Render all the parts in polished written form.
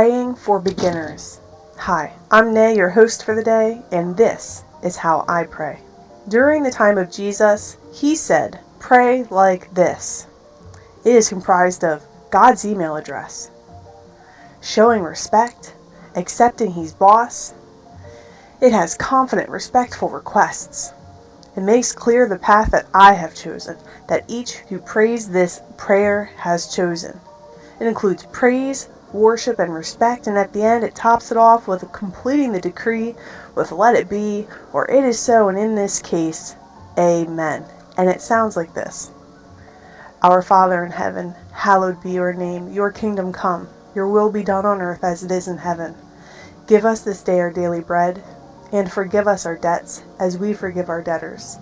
Praying for Beginners. Hi, I'm Nay, your host for the day, and this is how I pray. During the time of Jesus, he said, "Pray like this." It is comprised of God's email address, showing respect, accepting he's boss. It has confident, respectful requests. It makes clear the path that I have chosen, that each who prays this prayer has chosen. It includes praise, worship, and respect, and at the end it tops it off with completing the decree with "let it be," or "it is so," and in this case, amen. And it sounds like this. Our Father in heaven, hallowed be your name. Your kingdom come. Your will be done on earth as it is in heaven. Give us this day our daily bread, and forgive us our debts as we forgive our debtors.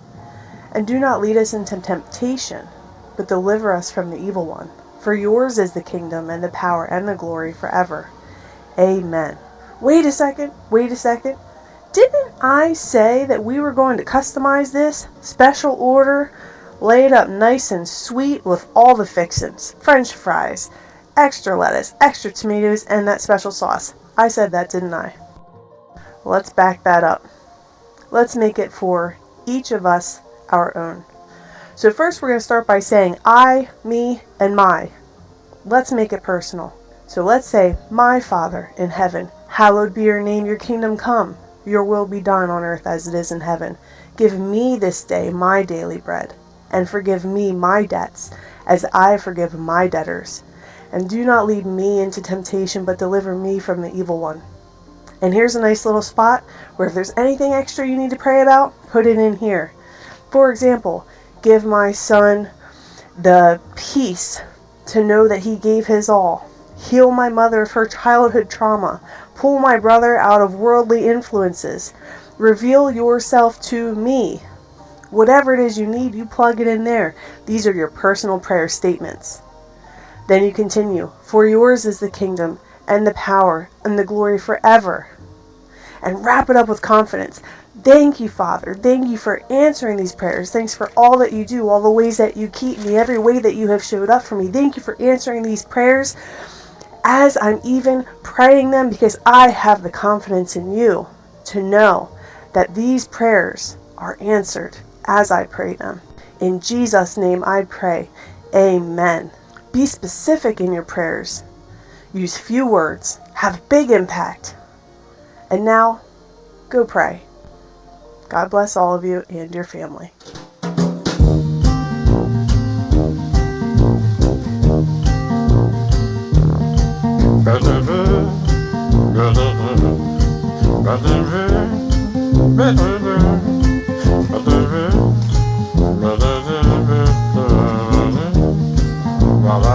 And do not lead us into temptation, but deliver us from the evil one. For yours is the kingdom and the power and the glory forever. Amen. Wait a second. Didn't I say that we were going to customize this? Special order, lay it up nice and sweet with all the fixins. French fries, extra lettuce, extra tomatoes, and that special sauce. I said that, didn't I? Let's back that up. Let's make it for each of us our own. So first we're going to start by saying I, me, and my. Let's make it personal. So let's say, "My Father in heaven, hallowed be your name, your kingdom come. Your will be done on earth as it is in heaven. Give me this day my daily bread, and forgive me my debts as I forgive my debtors. And do not lead me into temptation, but deliver me from the evil one." And here's a nice little spot where if there's anything extra you need to pray about, put it in here. For example, give my son the peace to know that he gave his all. Heal my mother of her childhood trauma. Pull my brother out of worldly influences. Reveal yourself to me. Whatever it is you need, you plug it in there. These are your personal prayer statements. Then you continue. For yours is the kingdom and the power and the glory forever. And wrap it up with confidence. Thank you, Father. Thank you for answering these prayers. Thanks for all that you do, all the ways that you keep me, every way that you have showed up for me. Thank you for answering these prayers as I'm even praying them, because I have the confidence in you to know that these prayers are answered as I pray them. In Jesus' name I pray. Amen. Be specific in your prayers. Use few words. Have big impact. And now, go pray. God bless all of you and your family.